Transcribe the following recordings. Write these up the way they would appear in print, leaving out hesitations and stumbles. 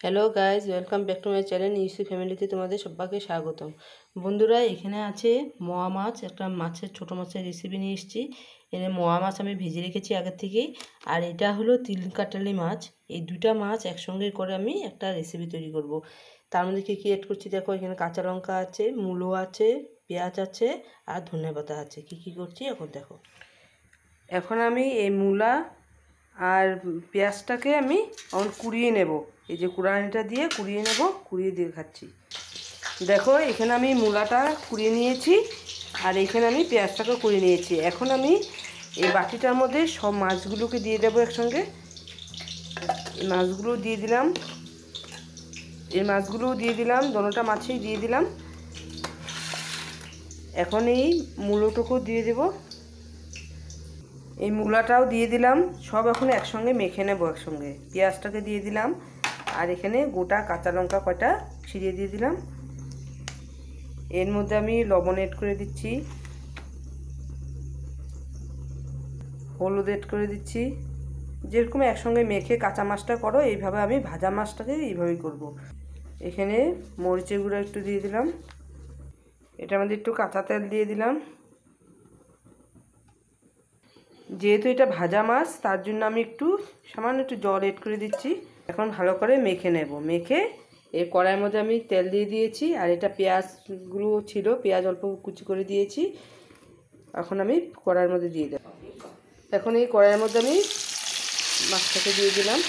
Hello guys, welcome back to my channel UC ফ্যামিলিতে তোমাদের সবাইকে স্বাগতম। বন্ধুরা, এখানে আছে মোয়া মাছ, একটা মাছের ছোটো মাছের রেসিপি নিয়ে এসেছি। এখানে মোয়া মাছ আমি ভেজে রেখেছি আগের থেকেই, আর এটা হলো তিল কাটালি মাছ। এই দুটা মাছ একসঙ্গে করে আমি একটা রেসিপি তৈরি করব। তার মধ্যে কী অ্যাড করছি দেখো, এখানে কাঁচা লঙ্কা আছে, মূলো আছে, পেঁয়াজ আছে আর ধনেপাতা আছে। কী করছি এখন দেখো। এখন আমি এই মূলা আর পেঁয়াজটাকে আমি এখন কুড়িয়ে নেব। এই যে কুড়ানিটা দিয়ে কুড়িয়ে নেব, কুড়িয়ে দিয়ে খাচ্ছি। দেখো, এখানে আমি মূলাটা কুড়িয়ে নিয়েছি আর এখানে আমি পেঁয়াজটাকে কুড়িয়ে নিয়েছি। এখন আমি এই বাটিটার মধ্যে সব মাছগুলোকে দিয়ে দেবো একসঙ্গে। এই মাছগুলো দিয়ে দিলাম, দোনোটা মাছই দিয়ে দিলাম। এখন এই মূলোটুকু দিয়ে দেবো, এই মূলাটাও দিয়ে দিলাম। সব এখন একসঙ্গে মেখে নেব একসঙ্গে। পেঁয়াজটাকে দিয়ে দিলাম আর এখানে গোটা কাঁচা লঙ্কা কটা ছিঁড়িয়ে দিয়ে দিলাম। এর মধ্যে আমি লবণ এড করে দিচ্ছি, হলুদ এড করে দিচ্ছি। যেরকম একসঙ্গে মেখে কাঁচা মাছটা করো, এইভাবে আমি ভাজা মাছটাকে এইভাবেই করব। এখানে মরিচের গুঁড়ো একটু দিয়ে দিলাম, এটার মধ্যে একটু কাঁচা তেল দিয়ে দিলাম। যেহেতু এটা ভাজা মাছ, তার জন্য আমি সামান্য একটু জল এড করে দিচ্ছি। এখন ভালো করে মেখে নেব। মেখে এই কড়াইয়ের মধ্যে আমি তেল দিয়ে দিয়েছি, আর এটা পেঁয়াজগুলো ছিল, পেঁয়াজ অল্প কুচি করে দিয়েছি। এখন আমি কড়াইয়ের মধ্যে দিয়ে দেব। এখন এই কড়াইয়ের মধ্যে আমি মাছটাকে দিয়ে দিলাম।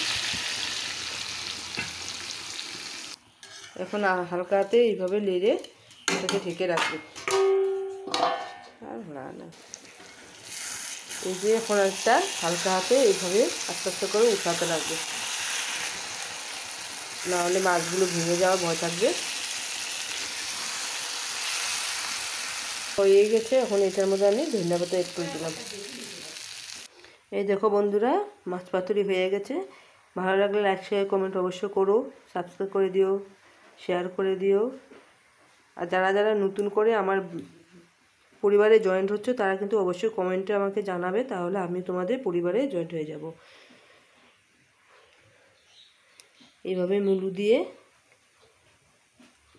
এখন হালকা হাতে এইভাবে নেড়ে এটাকে ঢেকে রাখবো। আর না, এই যে এখন একটা হালকা হাতে এইভাবে আস্তে আস্তে করে উঠাতে লাগবে, নাহলে মাছগুলো ভেঙে যাওয়ার ভয় থাকবে। হয়ে গেছে, এখন এটার মধ্যে আমি ধনেপাতা একটু দিলাম। এই দেখো বন্ধুরা, মাছ পাতুরি হয়ে গেছে। ভালো লাগলে লাইক শেয়ার কমেন্ট অবশ্যই করো, সাবস্ক্রাইব করে দিও, শেয়ার করে দিও। আর যারা যারা নতুন করে আমার পরিবারে জয়েন্ট হচ্ছে, তারা কিন্তু অবশ্যই কমেন্টে আমাকে জানাবে, তাহলে আমি তোমাদের পরিবারে জয়েন্ট হয়ে যাব। এইভাবে মুলু দিয়ে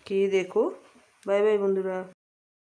খেয়ে দেখো। বাই বাই বন্ধুরা।